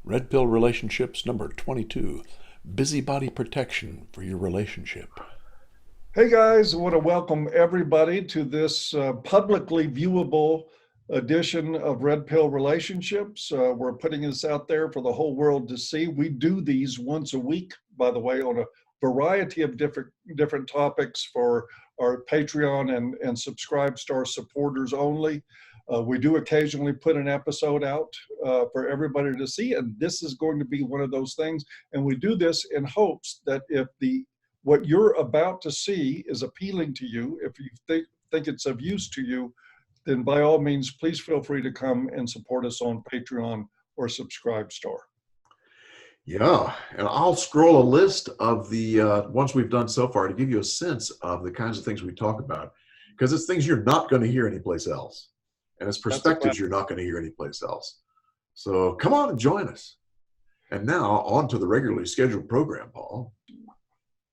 Red Pill Relationships number 22. Busybody protection for your relationship. Hey guys, I want to welcome everybody to this publicly viewable edition of Red Pill Relationships. We're putting this out there for the whole world to see. We do these once a week, by the way, on a variety of different topics for our Patreon and Subscribe Star supporters only. We do occasionally put an episode out for everybody to see, and this is going to be one of those things. And we do this in hopes that if what you're about to see is appealing to you, if you think it's of use to you, then by all means, please feel free to come and support us on Patreon or Subscribe Star. Yeah, and I'll scroll a list of the ones we've done so far to give you a sense of the kinds of things we talk about, because it's things you're not going to hear anyplace else, and it's perspectives you're not going to hear anyplace else. So come on and join us. And now on to the regularly scheduled program, Paul.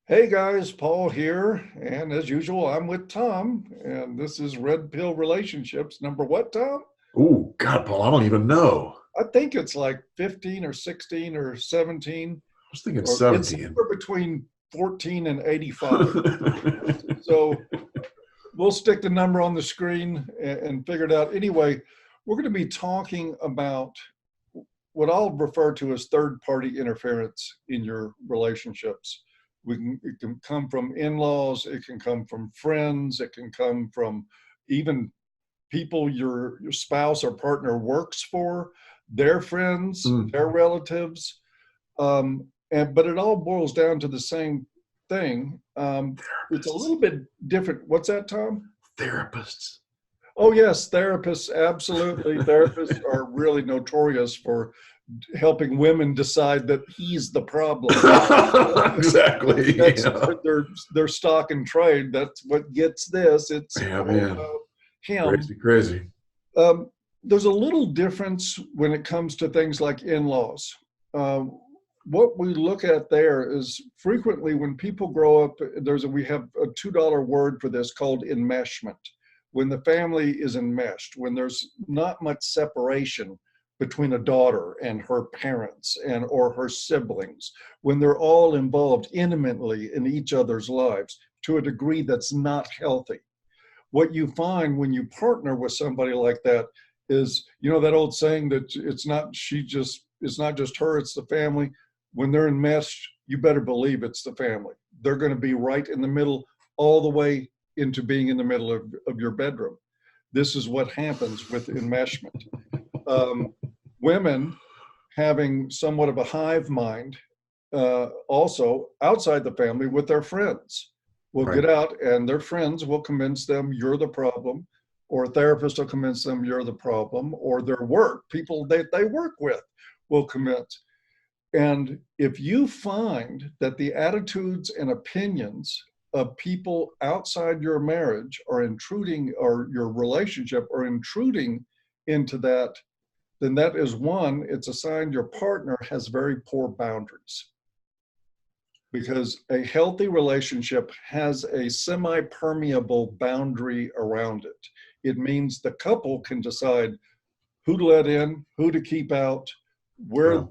Hey guys, Paul here, and as usual, I'm with Tom, and this is Red Pill Relationships. Number what, Tom? Oh, God, Paul, I don't even know. I think it's like 15 or 16 or 17. I was thinking 17. It's somewhere between 14 and 85. So we'll stick the number on the screen and figure it out. Anyway, we're going to be talking about what I'll refer to as third-party interference in your relationships. It can come from in-laws, it can come from friends, it can come from even people your spouse or partner works for, their friends, their relatives. But it all boils down to the same thing. It's a little bit different. What's that, Tom? Therapists. Oh, yes, therapists, absolutely. Therapists are really notorious for helping women decide that he's the problem. Exactly. That's their stock and trade. That's what gets this. It's man. Him. Crazy. There's a little difference when it comes to things like in-laws. What we look at there is frequently when people grow up, we have a $2 word for this called enmeshment. When the family is enmeshed, when there's not much separation between a daughter and her parents or her siblings, when they're all involved intimately in each other's lives to a degree that's not healthy. What you find when you partner with somebody like that is, that old saying that it's not just her, it's the family. When they're enmeshed, you better believe it's the family. They're going to be right in the middle, all the way into being in the middle of your bedroom. This is what happens with enmeshment. Women having somewhat of a hive mind, also outside the family with their friends, will get out and their friends will convince them you're the problem, or a therapist will convince them you're the problem, or their people that they work with will convince. And if you find that the attitudes and opinions of people outside your marriage are intruding, or your relationship are intruding into that, then that is it's a sign your partner has very poor boundaries. Because a healthy relationship has a semi-permeable boundary around it. It means the couple can decide who to let in, who to keep out, where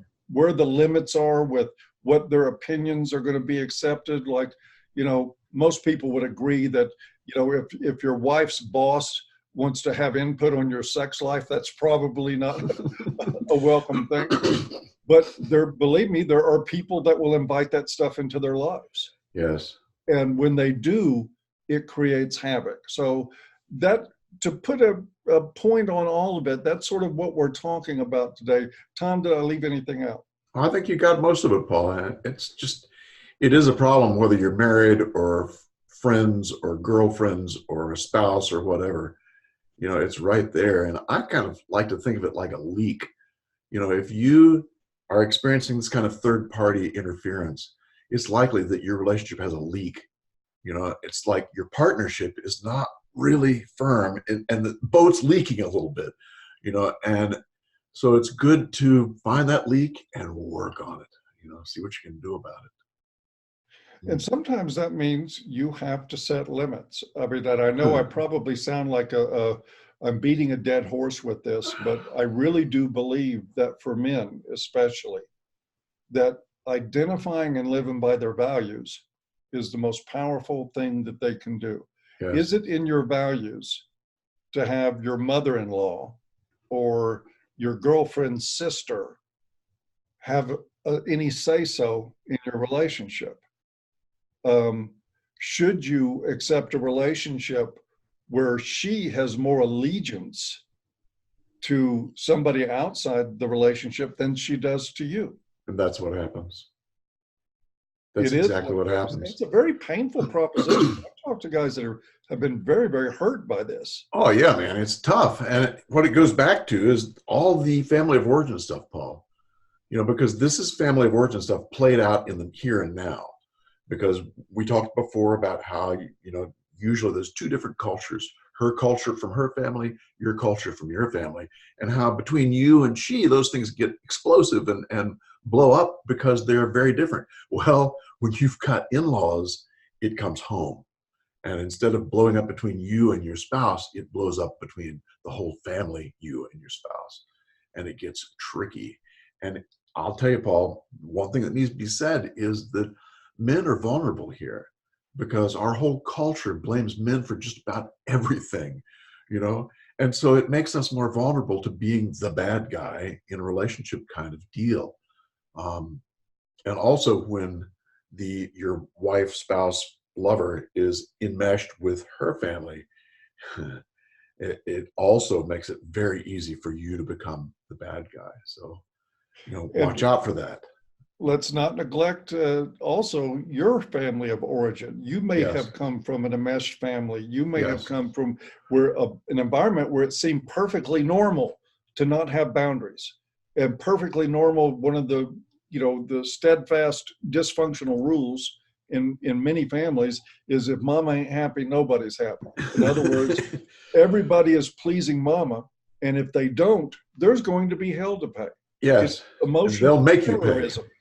the limits are with what their opinions are going to be accepted. Like, most people would agree that, if your wife's boss wants to have input on your sex life, that's probably not a welcome thing. But believe me, there are people that will invite that stuff into their lives. Yes. And when they do, it creates havoc. So to put a point on all of it, that's sort of what we're talking about today. Tom, did I leave anything out? I think you got most of it, Paul. It is a problem whether you're married or friends or girlfriends or a spouse or whatever. It's right there. And I kind of like to think of it like a leak. If you are experiencing this kind of third-party interference, it's likely that your relationship has a leak. It's like your partnership is not really firm and the boat's leaking a little bit, and so it's good to find that leak and work on it, see what you can do about it. And sometimes that means you have to set limits. I mean, that I know I probably sound like a I'm beating a dead horse with this, but I really do believe that for men, especially, that identifying and living by their values is the most powerful thing that they can do. Yes. Is it in your values to have your mother-in-law or your girlfriend's sister have any say-so in your relationship? Should you accept a relationship where she has more allegiance to somebody outside the relationship than she does to you? And that's what happens. That's It is exactly what happens. It's a very painful proposition. I've talked to guys that have been very, very hurt by this. Oh yeah, man, it's tough. And what it goes back to is all the family of origin stuff, Paul. You know, because this is family of origin stuff played out in the here and now. Because we talked before about how, you know, usually there's two different cultures, her culture from her family, your culture from your family, and how between you and she, those things get explosive and blow up because they're very different. Well, when you've got in-laws, it comes home. And instead of blowing up between you and your spouse, it blows up between the whole family, you and your spouse. And it gets tricky. And I'll tell you, Paul, one thing that needs to be said is that men are vulnerable here because our whole culture blames men for just about everything, you know? And so it makes us more vulnerable to being the bad guy in a relationship kind of deal. And also when your wife, spouse, lover is enmeshed with her family, it also makes it very easy for you to become the bad guy. So, you know, watch out for that. Let's not neglect also your family of origin. You may have come from an enmeshed family. You may have come from an environment where it seemed perfectly normal to not have boundaries, and perfectly normal. One of the, you know, the steadfast dysfunctional rules in many families is if mama ain't happy, nobody's happy. In other words, everybody is pleasing mama, and if they don't, there's going to be hell to pay. Yes, it's emotional they'll make terrorism. You pay.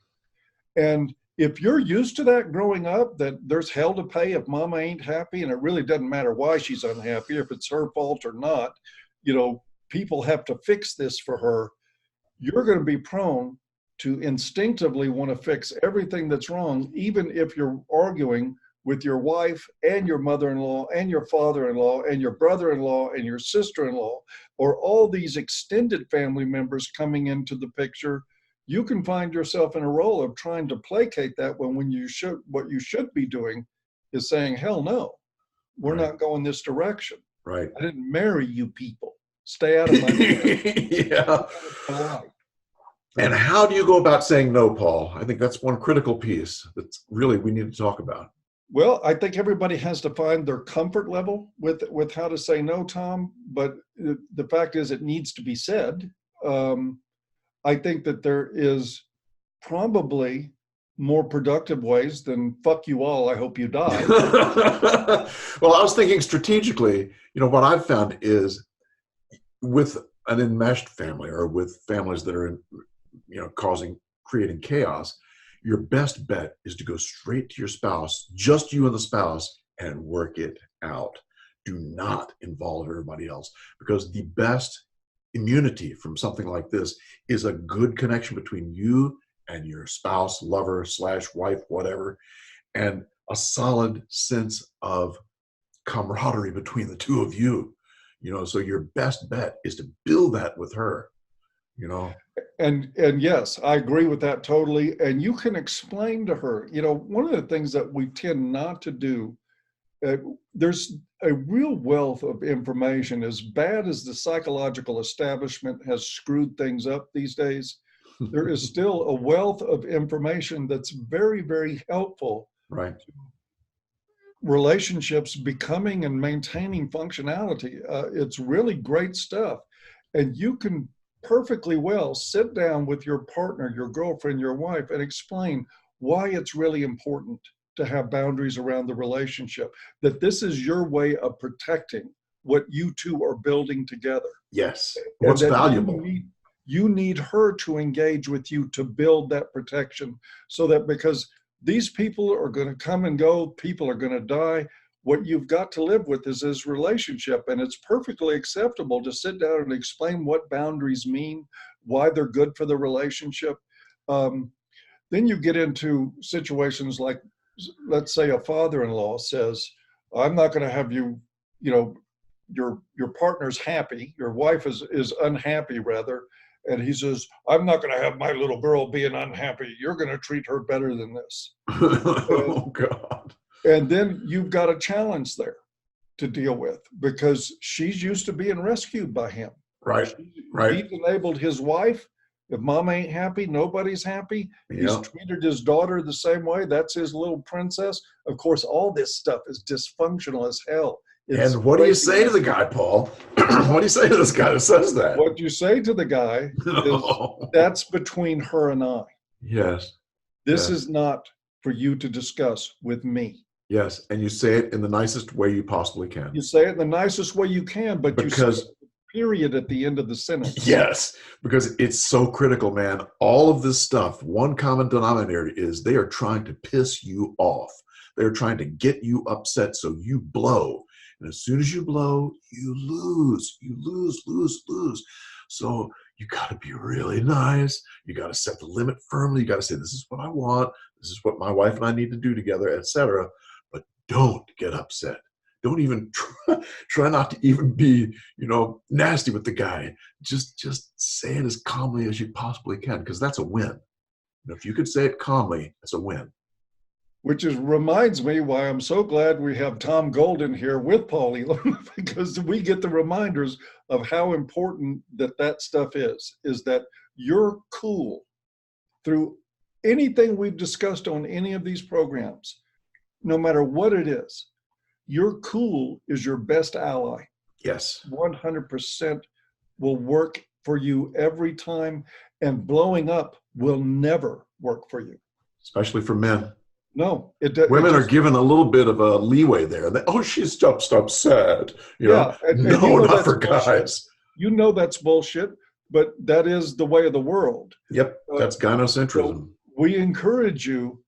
And if you're used to that growing up, that there's hell to pay if mama ain't happy, and it really doesn't matter why she's unhappy, if it's her fault or not, you know, people have to fix this for her, you're going to be prone to instinctively want to fix everything that's wrong, even if you're arguing with your wife and your mother-in-law and your father-in-law and your brother-in-law and your sister-in-law, or all these extended family members coming into the picture. You can find yourself in a role of trying to placate that when what you should be doing is saying, hell no, we're not going this direction. Right. I didn't marry you people. Stay out of my life. And how do you go about saying no, Paul? I think that's one critical piece that's really we need to talk about. Well, I think everybody has to find their comfort level with how to say no, Tom. But the fact is, it needs to be said. I think that there is probably more productive ways than fuck you all, I hope you die. Well, I was thinking strategically, you know, what I've found is with an enmeshed family or with families that are, you know, creating chaos, your best bet is to go straight to your spouse, just you and the spouse, and work it out. Do not involve everybody else, because the best immunity from something like this is a good connection between you and your spouse, lover, / wife, whatever, and a solid sense of camaraderie between the two of you. You know, so your best bet is to build that with her, you know. And yes, I agree with that totally. And you can explain to her, you know, one of the things that we tend not to do, there's a real wealth of information. As bad as the psychological establishment has screwed things up these days, there is still a wealth of information that's very, very helpful. Right. Relationships becoming and maintaining functionality. It's really great stuff. And you can perfectly well sit down with your partner, your girlfriend, your wife, and explain why it's really important to have boundaries around the relationship, that this is your way of protecting what you two are building together. Yes. What's valuable. You need her to engage with you to build that protection, so that because these people are going to come and go, people are going to die, what you've got to live with is his relationship. And it's perfectly acceptable to sit down and explain what boundaries mean, why they're good for the relationship. Then you get into situations like, let's say a father-in-law says, I'm not going to have you, your partner's happy, your wife is unhappy rather, and he says, I'm not going to have my little girl being unhappy. You're going to treat her better than this. Oh, God. And then you've got a challenge there to deal with because she's used to being rescued by him. Right. He's enabled his wife. If mom ain't happy, nobody's happy. Yeah. He's treated his daughter the same way. That's his little princess. Of course, all this stuff is dysfunctional as hell. It's and what do you say to the guy, Paul? What do you say to this guy that says that? What you say to the guy is, that's between her and I. Yes. This is not for you to discuss with me. Yes, and you say it in the nicest way you possibly can. You say it in the nicest way you can, but you say it period at the end of the sentence. Yes, because it's so critical, man. All of this stuff, one common denominator is they are trying to piss you off. They're trying to get you upset so you blow. And as soon as you blow, you lose. You lose. So you got to be really nice. You got to set the limit firmly. You got to say, this is what I want. This is what my wife and I need to do together, etc. But don't get upset. Don't even try not to even be, nasty with the guy. Just say it as calmly as you possibly can, because that's a win. If you could say it calmly, it's a win. Which reminds me why I'm so glad we have Tom Golden here with Paul Elam, because we get the reminders of how important that stuff is that you're cool through anything we've discussed on any of these programs, no matter what it is. Your cool is your best ally. Yes. 100% will work for you every time, and blowing up will never work for you. Especially for men. No. Women are given a little bit of a leeway there. She's just upset. Not for guys. That's bullshit, but that is the way of the world. Yep, that's gynocentrism. So we encourage you,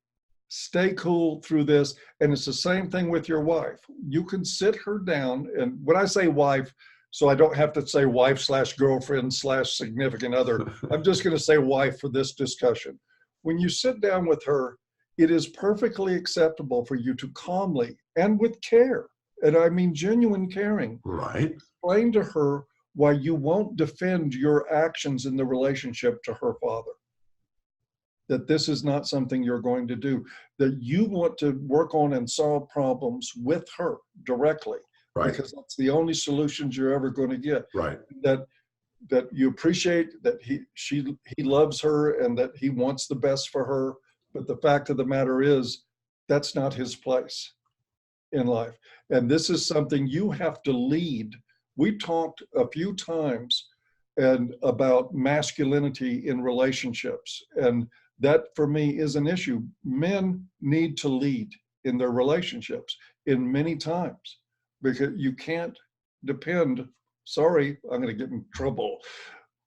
stay cool through this. And it's the same thing with your wife. You can sit her down, and when I say wife, so I don't have to say wife/girlfriend/significant other, I'm just going to say wife for this discussion. When you sit down with her, it is perfectly acceptable for you to calmly and with care, and I mean genuine caring, right, explain to her why you won't defend your actions in the relationship to her father. That this is not something you're going to do, that you want to work on and solve problems with her directly, right, because that's the only solutions you're ever going to get. Right. That you appreciate that he loves her and that he wants the best for her, but the fact of the matter is that's not his place in life. And this is something you have to lead. We talked a few times about masculinity in relationships, and that for me is an issue. Men need to lead in their relationships in many times, because you can't depend, sorry, I'm going to get in trouble.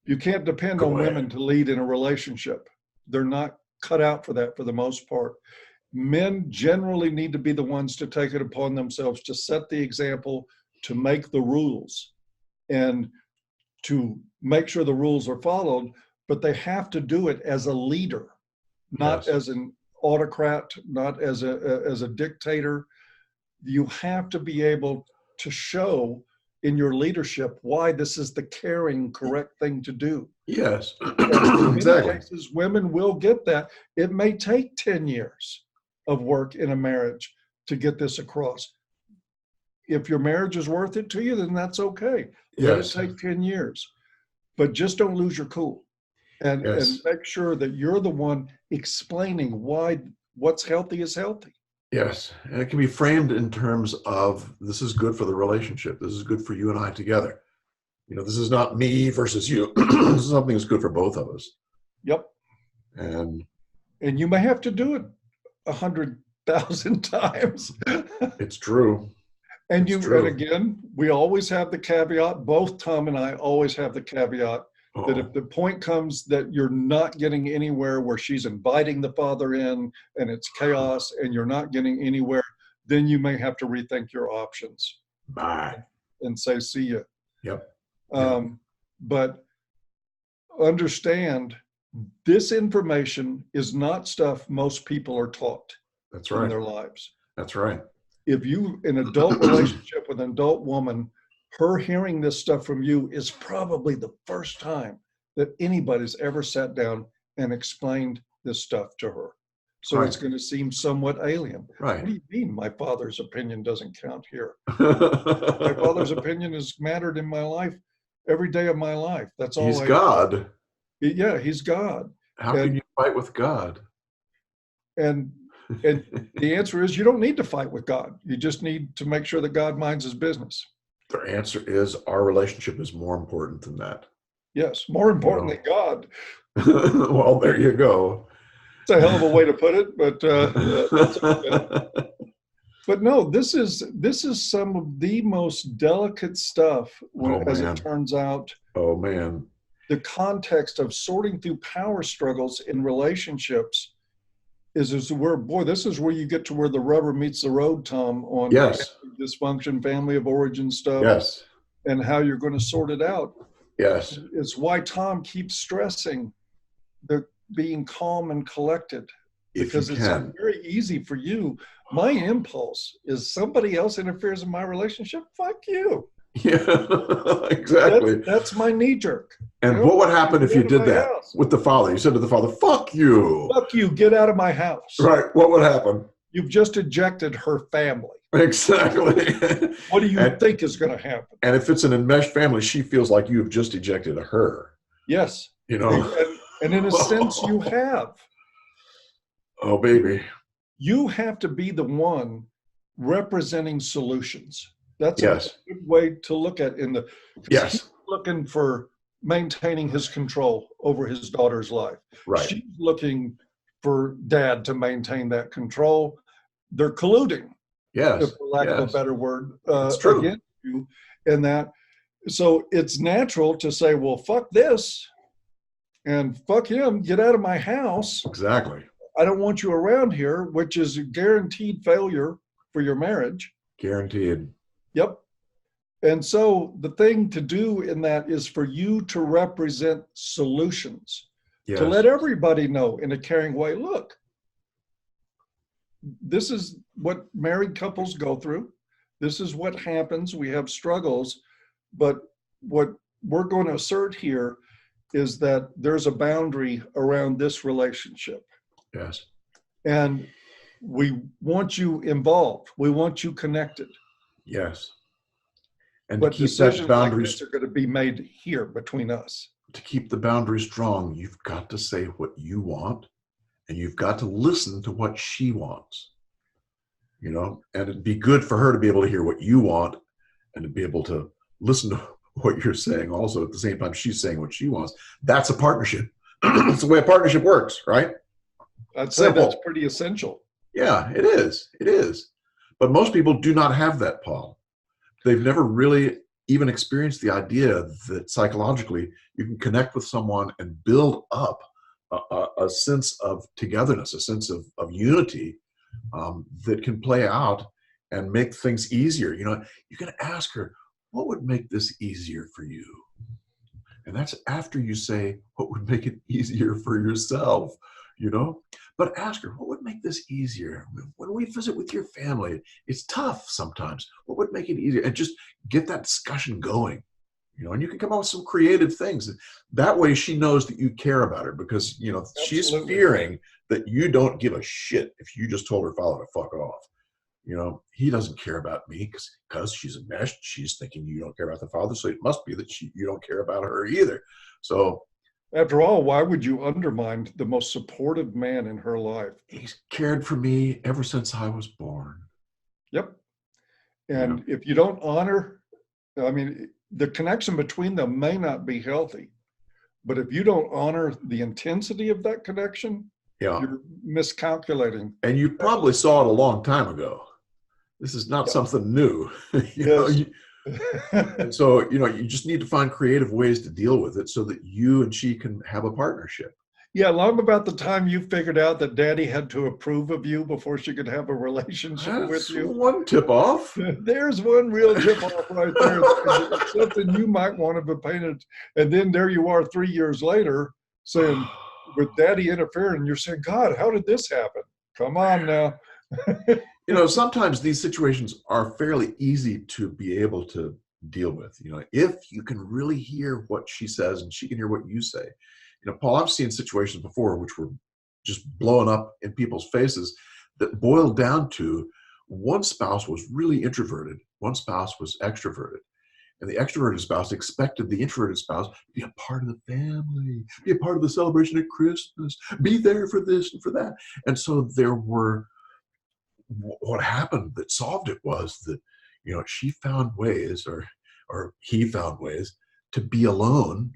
You can't depend on women to lead in a relationship. They're not cut out for that for the most part. Men generally need to be the ones to take it upon themselves to set the example, to make the rules, and to make sure the rules are followed, but they have to do it as a leader, not as an autocrat, not as a dictator. You have to be able to show in your leadership why this is the caring, correct thing to do. Yes, in exactly. many cases, women will get that. It may take 10 years of work in a marriage to get this across. If your marriage is worth it to you, then that's okay. Let it take 10 years. But just don't lose your cool. And make sure that you're the one explaining why what's healthy is healthy. Yes, and it can be framed in terms of, this is good for the relationship. This is good for you and I together. This is not me versus you. This is something that's good for both of us. Yep. And you may have to do it 100,000 times. It's true. And again, we always have the caveat, both Tom and I always have the caveat, that if the point comes that you're not getting anywhere where she's inviting the father in and it's chaos and you're not getting anywhere, then you may have to rethink your options Bye. and say, see ya. Yep. But understand, this information is not stuff most people are taught That's in right. their lives. That's right. If you, an adult relationship with an adult woman, her hearing this stuff from you is probably the first time that anybody's ever sat down and explained this stuff to her. So Right. it's going to seem somewhat alien. Right. What do you mean my father's opinion doesn't count here? My father's opinion has mattered in my life every day of my life. That's all. He's God. Yeah, he's God. How can you fight with God? And the answer is, you don't need to fight with God. You just need to make sure that God minds his business. The answer is, our relationship is more important than that. Yes, more important than God. Well, there you go. It's a hell of a way to put it, but that's okay. But no, this is some of the most delicate stuff as it turns out. Oh man. The context of sorting through power struggles in relationships is where, boy, this is where you get to where the rubber meets the road, Tom, on dysfunction, family of origin stuff, yes, and how you're going to sort it out. Yes. It's why Tom keeps stressing the being calm and collected, because it's very easy for you. My impulse is, somebody else interferes in my relationship, fuck you. Yeah, exactly. That's my knee jerk. And what would happen if you did that with the father? You said to the father, fuck you. Fuck you, get out of my house. Right. What would happen? You've just ejected her family. Exactly. What do you think is going to happen? And if it's an enmeshed family, she feels like you have just ejected her. Yes. You know? And in a sense, you have. Oh, baby. You have to be the one representing solutions. That's a good way to look at it. He's looking for maintaining his control over his daughter's life. Right. She's looking for dad to maintain that control. They're colluding. Yes. For lack of a better word. It's true. Against you in that. So it's natural to say, well, fuck this and fuck him, get out of my house. Exactly. I don't want you around here, which is a guaranteed failure for your marriage. Guaranteed. Yep. And so the thing to do in that is for you to represent solutions, to let everybody know in a caring way, look, this is what married couples go through. This is what happens. We have struggles, but what we're going to assert here is that there's a boundary around this relationship. Yes. And we want you involved. We want you connected. Yes. And but to keep decisions that boundaries like this are going to be made here between us. To keep the boundary strong, you've got to say what you want, and you've got to listen to what she wants. You know, and it'd be good for her to be able to hear what you want and to be able to listen to what you're saying also at the same time she's saying what she wants. That's a partnership. That's the way a partnership works, right? I'd say that's pretty essential. Yeah, it is. It is. But most people do not have that, Paul. They've never really even experienced the idea that psychologically you can connect with someone and build up a sense of togetherness, a sense of unity that can play out and make things easier. You know, you can ask her, what would make this easier for you? And that's after you say, what would make it easier for yourself, you know? But ask her, what would make this easier? When we visit with your family, it's tough sometimes. What would make it easier? And just get that discussion going, you know, and you can come up with some creative things. That way she knows that you care about her because, you know, she's fearing that you don't give a shit if you just told her father to fuck off. You know, he doesn't care about me because she's enmeshed. She's thinking you don't care about the father. So it must be that you don't care about her either. So after all, why would you undermine the most supportive man in her life? He's cared for me ever since I was born. Yep. And if you don't honor, I mean, the connection between them may not be healthy, but if you don't honor the intensity of that connection, you're miscalculating. And you probably saw it a long time ago. This is not something new. And so, you know, you just need to find creative ways to deal with it so that you and she can have a partnership. Yeah, long about the time you figured out that daddy had to approve of you before she could have a relationship with That's you. one tip off. There's one real tip off right there. It's something you might want to be painted. And then there you are 3 years later saying, with daddy interfering, you're saying, God, how did this happen? Come on now. You know, sometimes these situations are fairly easy to be able to deal with. You know, if you can really hear what she says and she can hear what you say. You know, Paul, I've seen situations before which were just blowing up in people's faces that boiled down to one spouse was really introverted, one spouse was extroverted. And the extroverted spouse expected the introverted spouse to be a part of the family, be a part of the celebration at Christmas, be there for this and for that. And so there were, what happened that solved it was that, you know, she found ways, or he found ways to be alone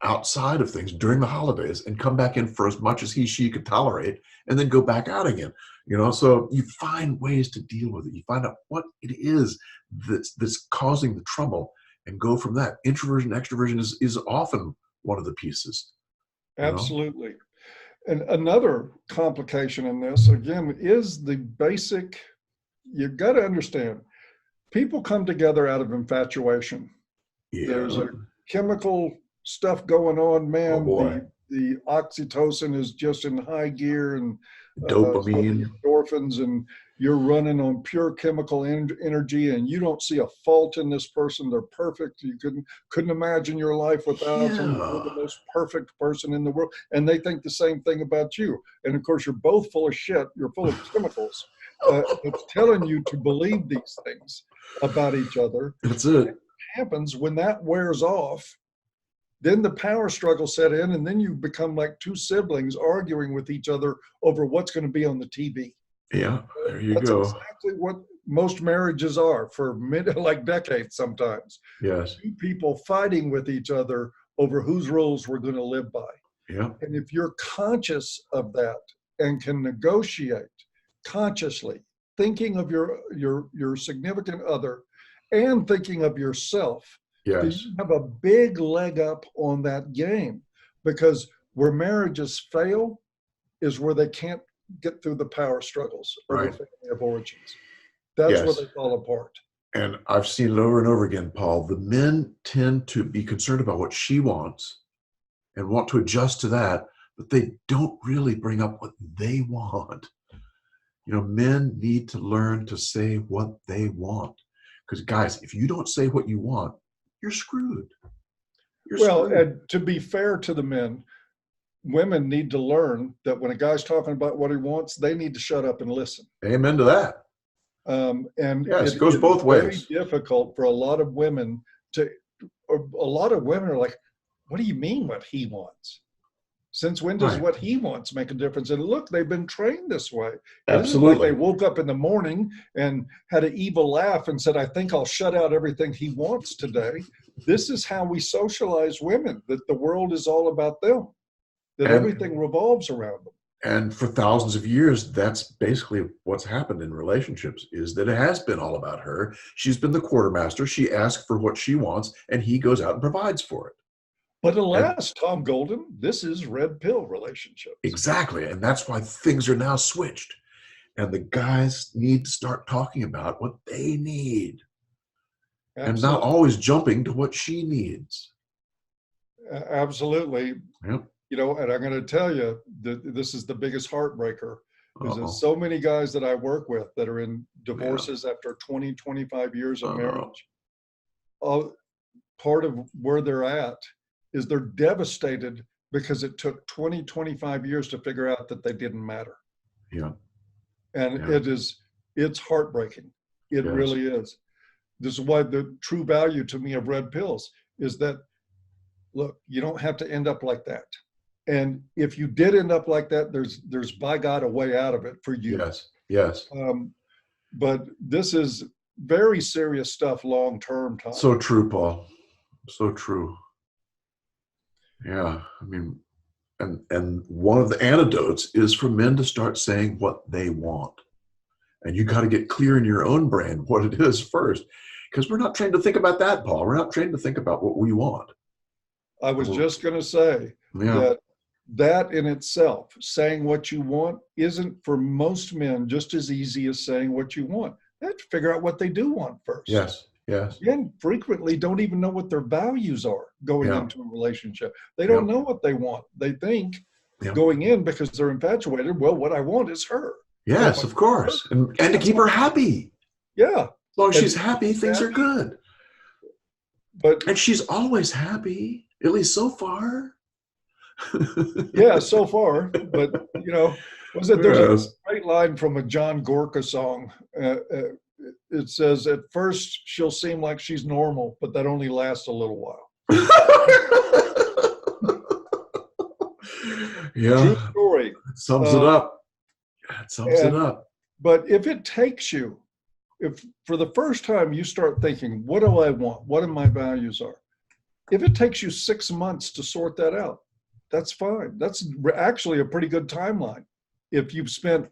outside of things during the holidays and come back in for as much as she could tolerate and then go back out again. You know, so you find ways to deal with it. You find out what it is that's causing the trouble and go from that. Introversion, extroversion is often one of the pieces. You know? Absolutely. And another complication in this, again, is the basic, you've got to understand, people come together out of infatuation. Yeah. There's a chemical stuff going on, man. Oh boy. The oxytocin is just in high gear, and Dopamine. endorphins, and you're running on pure chemical energy, and you don't see a fault in this person. They're perfect. You couldn't imagine your life without them. They're the most perfect person in the world, and they think the same thing about you. And of course, you're both full of shit. You're full of chemicals. It's telling you to believe these things about each other. That's it. What happens when that wears off? Then the power struggle set in, and then you become like two siblings arguing with each other over what's going to be on the TV. Yeah, there you That's go. exactly what most marriages are for like decades sometimes. Yes. Two people fighting with each other over whose rules we're going to live by. Yeah. And if you're conscious of that and can negotiate consciously, thinking of your significant other and thinking of yourself, Yes. you have a big leg up on that game, because where marriages fail is where they can't get through the power struggles over Right. family of origins. That's where Yes. they fall apart. And I've seen it over and over again, Paul. The men tend to be concerned about what she wants and want to adjust to that, but they don't really bring up what they want. You know, men need to learn to say what they want. Because, guys, if you don't say what you want, you're screwed. Well, and to be fair to the men, women need to learn that when a guy's talking about what he wants, they need to shut up and listen. Amen to that. And yes, it goes both ways. Very difficult for a lot of women a lot of women are like, what do you mean what he wants? Since when does Right. what he wants make a difference? And look, they've been trained this way. Absolutely. It isn't like they woke up in the morning and had an evil laugh and said, I think I'll shut out everything he wants today. This is how we socialize women, that the world is all about them, that everything revolves around them. And for thousands of years, that's basically what's happened in relationships, is that it has been all about her. She's been the quartermaster. She asks for what she wants, and he goes out and provides for it. But alas, Tom Golden, this is red pill relationships. Exactly. And that's why things are now switched. And the guys need to start talking about what they need. Absolutely. And not always jumping to what she needs. Absolutely. Yep. You know, and I'm going to tell you that this is the biggest heartbreaker, because there's so many guys that I work with that are in divorces after 20, 25 years of marriage. Part of where they're at is they're devastated because it took 20, 25 years to figure out that they didn't matter. Yeah. And it's heartbreaking. It Yes. really is. This is why the true value to me of red pills is that, look, you don't have to end up like that. And if you did end up like that, there's by God a way out of it for you. Yes. Yes. But this is very serious stuff long term, Tom. So true, Paul. So true. Yeah. I mean, and one of the antidotes is for men to start saying what they want. And you got to get clear in your own brain what it is first. Because we're not trained to think about that, Paul. We're not trained to think about what we want. I was just going to say that that in itself, saying what you want, isn't for most men just as easy as saying what you want. They have to figure out what they do want first. Yes. Yes. Men frequently don't even know what their values are going Yeah. into a relationship. They don't Yep. know what they want. They think Yep. going in, because they're infatuated, well, what I want is her. Yes, of course. And to keep her happy. Yeah. As long as And she's happy, things are good. But And she's always happy, at least so far. yeah, so far. But, you know, there's Yes. a great line from a John Gorka song. It says, at first she'll seem like she's normal, but that only lasts a little while. Yeah. True story. That sums it up. That sums it up. But if it takes you, if for the first time you start thinking, what do I want? What are my values are? If it takes you 6 months to sort that out, that's fine. That's actually a pretty good timeline. If you've spent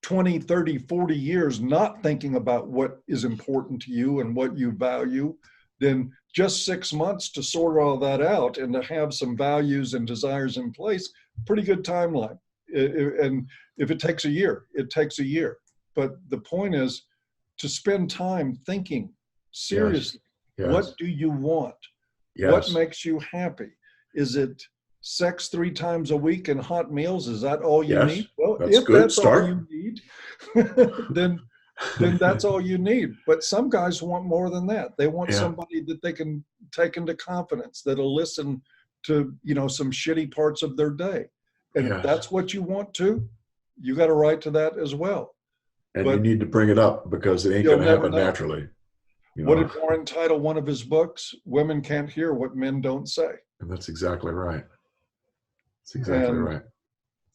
20, 30, 40 years not thinking about what is important to you and what you value, then just 6 months to sort all that out and to have some values and desires in place, pretty good timeline. And if it takes a year, it takes a year. But the point is to spend time thinking seriously. Yes. What do you want? Yes. What makes you happy? Is it sex 3 times a week and hot meals? Is that all you Yes. need? Well, That's if good. that's Start. all you need, then that's all you need. But some guys want more than that. They want somebody that they can take into confidence, that'll listen to, you know, some shitty parts of their day. And if that's what you want to, you got a right to that as well. And but you need to bring it up because it ain't you'll going to happen never know. naturally. You What know? did Warren title one of his books? Women Can't Hear What Men Don't Say. And that's exactly right. That's exactly right.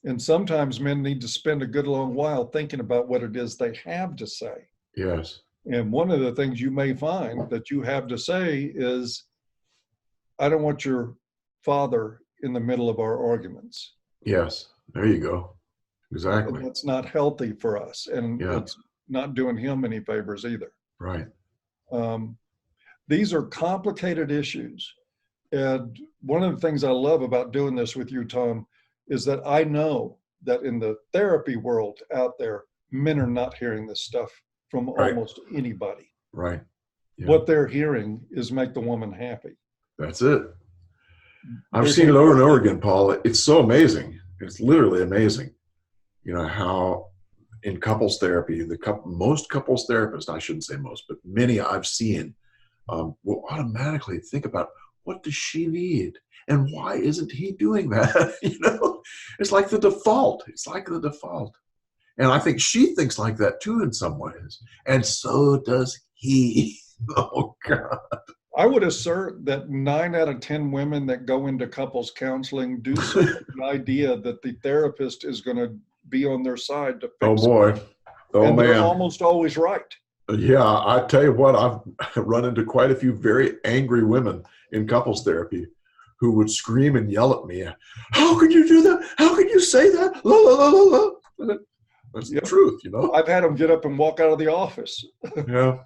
And sometimes men need to spend a good long while thinking about what it is they have to say. Yes. And one of the things you may find that you have to say is, I don't want your father in the middle of our arguments. Yes. There you go. Exactly. And that's not healthy for us. And it's not doing him any favors either. Right. These are complicated issues. And one of the things I love about doing this with you, Tom, is that I know that in the therapy world out there, men are not hearing this stuff from almost anybody. Right. Yeah. What they're hearing is make the woman happy. That's it. I've seen it over and over again, Paul. It's so amazing. It's literally amazing. You know, how in couples therapy, most couples therapists, I shouldn't say most, but many I've seen will automatically think about, what does she need? And why isn't he doing that? You know, it's like the default. It's like the default. And I think she thinks like that too in some ways. And so does he. Oh, God. I would assert that 9 out of 10 women that go into couples counseling do so with the idea that the therapist is going to be on their side to fix Oh, boy. Oh, and man. they're almost always right. Yeah, I tell you what, I've run into quite a few very angry women in couples therapy who would scream and yell at me. How could you do that? How could you say that? La, la, la, la, la. That's the truth, you know? I've had them get up and walk out of the office. Yeah.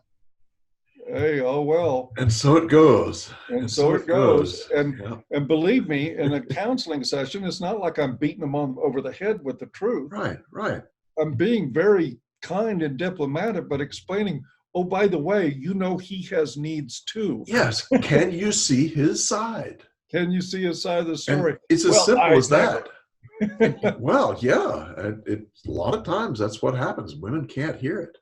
Hey, oh, well. And so it goes. And so it goes. And believe me, in a counseling session, it's not like I'm beating them over the head with the truth. Right, right. I'm being very kind and diplomatic, but explaining, oh, by the way, you know, he has needs too. Yes. Can you see his side? Can you see his side of the story? And it's as simple as that. Never. Well, yeah. A lot of times that's what happens. Women can't hear it.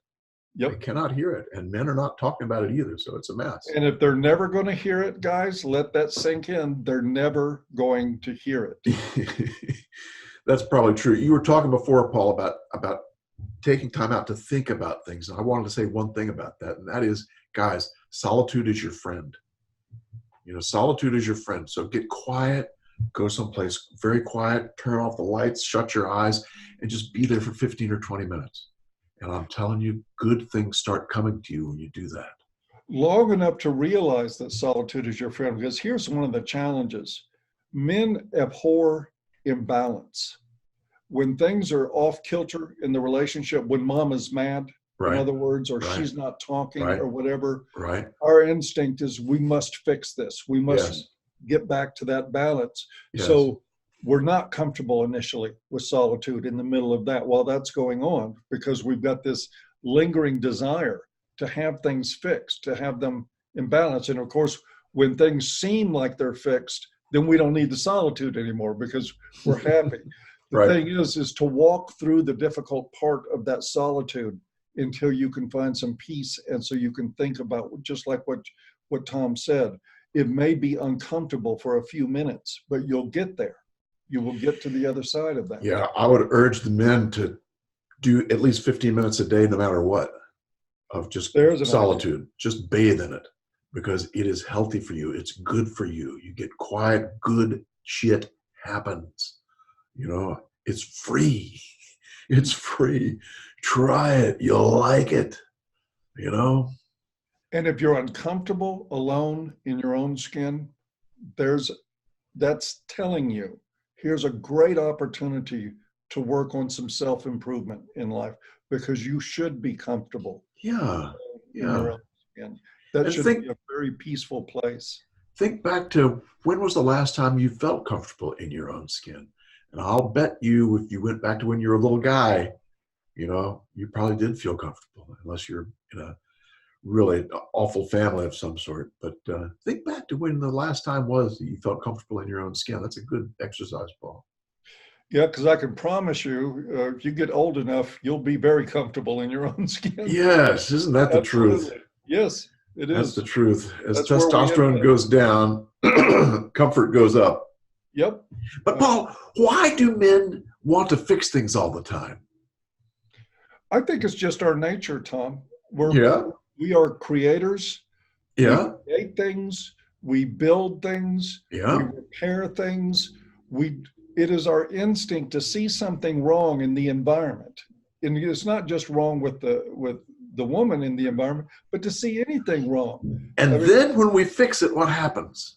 Yep. They cannot hear it. And men are not talking about it either. So it's a mess. And if they're never going to hear it, guys, let that sink in. They're never going to hear it. That's probably true. You were talking before, Paul, about taking time out to think about things. And I wanted to say one thing about that. And that is, guys, solitude is your friend. You know, solitude is your friend. So get quiet, go someplace very quiet, turn off the lights, shut your eyes, and just be there for 15 or 20 minutes. And I'm telling you, good things start coming to you when you do that. Long enough to realize that solitude is your friend, because here's one of the challenges. Men abhor imbalance. When things are off kilter in the relationship, when mama's mad, in other words, or she's not talking or whatever, our instinct is we must fix this. We must get back to that balance. So we're not comfortable initially with solitude in the middle of that while that's going on, because we've got this lingering desire to have things fixed, to have them in balance. And of course, when things seem like they're fixed, then we don't need the solitude anymore because we're happy. The Right. thing is to walk through the difficult part of that solitude until you can find some peace. And so you can think about, just like what Tom said, it may be uncomfortable for a few minutes, but you'll get there. You will get to the other side of that. Yeah, I would urge the men to do at least 15 minutes a day, no matter what, of just There's an solitude. Just bathe in it, because it is healthy for you. It's good for you. You get quiet, good shit happens. You know, it's free. It's free. Try it. You'll like it. You know? And if you're uncomfortable alone in your own skin, that's telling you, here's a great opportunity to work on some self-improvement in life, because you should be comfortable Yeah. in your own skin. That should be a very peaceful place. Think back to, when was the last time you felt comfortable in your own skin? And I'll bet you, if you went back to when you were a little guy, you know, you probably did feel comfortable, unless you're in a really awful family of some sort. But think back to when the last time was that you felt comfortable in your own skin. That's a good exercise, Paul. Yeah, because I can promise you, if you get old enough, you'll be very comfortable in your own skin. Yes, isn't that the truth? Yes, it is. That's the truth. As That's where we testosterone end up. goes down, comfort goes up. Yep. But Paul, why do men want to fix things all the time? I think it's just our nature, Tom. Yeah. We are creators. Yeah. We create things. We build things. Yeah. We repair things. It is our instinct to see something wrong in the environment. And it's not just wrong with the woman in the environment, but to see anything wrong. And then when we fix it, what happens?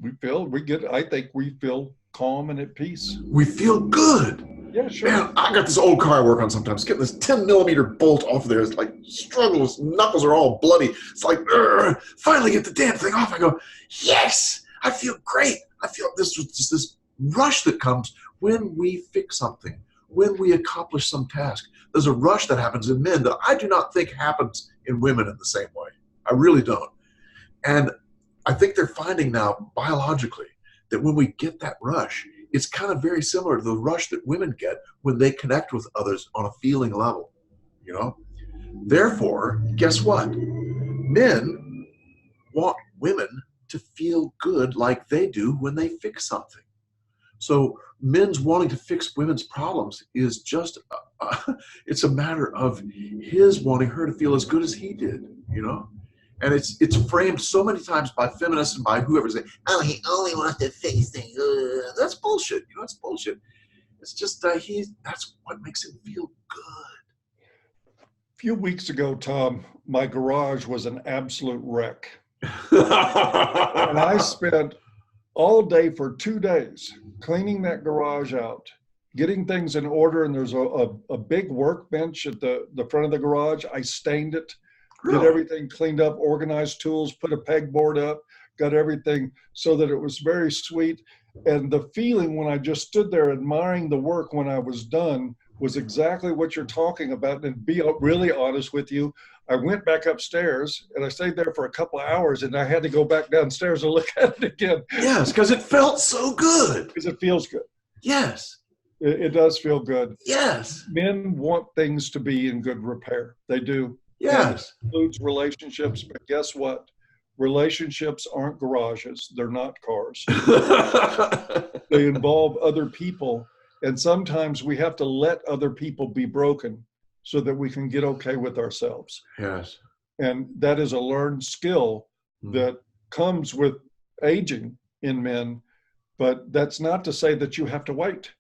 I think we feel calm and at peace. We feel good. Yeah, sure. Man, I got this old car I work on sometimes. Getting this 10-millimeter bolt off of there is like struggles. Knuckles are all bloody. It's like, finally get the damn thing off. I go, yes, I feel great. I feel this rush that comes when we fix something, when we accomplish some task. There's a rush that happens in men that I do not think happens in women in the same way. I really don't. And I think they're finding now biologically that when we get that rush, it's kind of very similar to the rush that women get when they connect with others on a feeling level, you know? Therefore, guess what? Men want women to feel good like they do when they fix something. So men's wanting to fix women's problems is just, it's a matter of his wanting her to feel as good as he did, you know? And it's framed so many times by feminists and by whoever saying, oh, he only wants to fix things. That's bullshit. You know, it's bullshit. It's just that's what makes him feel good. A few weeks ago, Tom, my garage was an absolute wreck. And I spent all day for 2 days cleaning that garage out, getting things in order. And there's a big workbench at the front of the garage. I stained it. Get everything cleaned up, organized tools, put a pegboard up, got everything so that it was very sweet. And the feeling when I just stood there admiring the work when I was done was exactly what you're talking about. And to be really honest with you, I went back upstairs and I stayed there for a couple of hours and I had to go back downstairs and look at it again. Yes, because it felt so good. Because it feels good. Yes. It does feel good. Yes. Men want things to be in good repair. They do. Yes. That includes relationships, but guess what? Relationships aren't garages. They're not cars. They involve other people. And sometimes we have to let other people be broken so that we can get okay with ourselves. Yes. And that is a learned skill that comes with aging in men. But that's not to say that you have to wait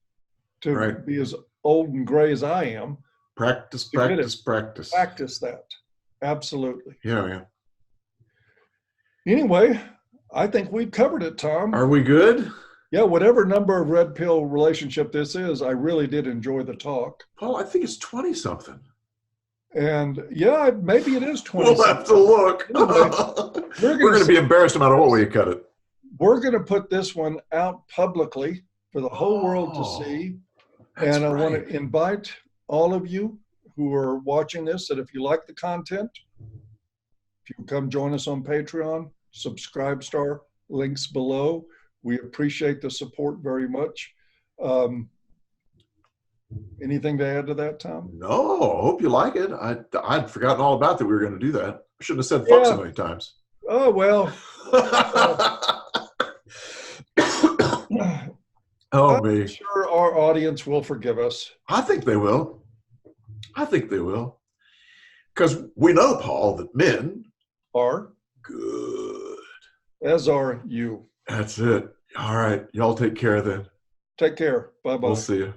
to be as old and gray as I am. Practice. Practice that. Absolutely. Yeah. Anyway, I think we've covered it, Tom. Are we good? Yeah, whatever number of red pill relationship this is, I really did enjoy the talk. Paul, I think it's 20-something. And yeah, maybe it is 20. We'll have to look. Anyway, we're going to be embarrassed no matter what way you cut it. We're going to put this one out publicly for the whole world to Oh, see. that's And I want right. to invite all of you who are watching this that if you like the content, if you come join us on Patreon, subscribe star, links below. We appreciate the support very much. Anything to add to that, Tom? No, I hope you like it. I'd forgotten all about that we were going to do that. I shouldn't have said fuck so Yeah. many times. Oh, well. Oh, I'm me. sure our audience will forgive us. I think they will. I think they will. Because we know, Paul, that men, Are, good. as are you. That's it. All right. Y'all take care then. Take care. We'll Bye-bye. see you.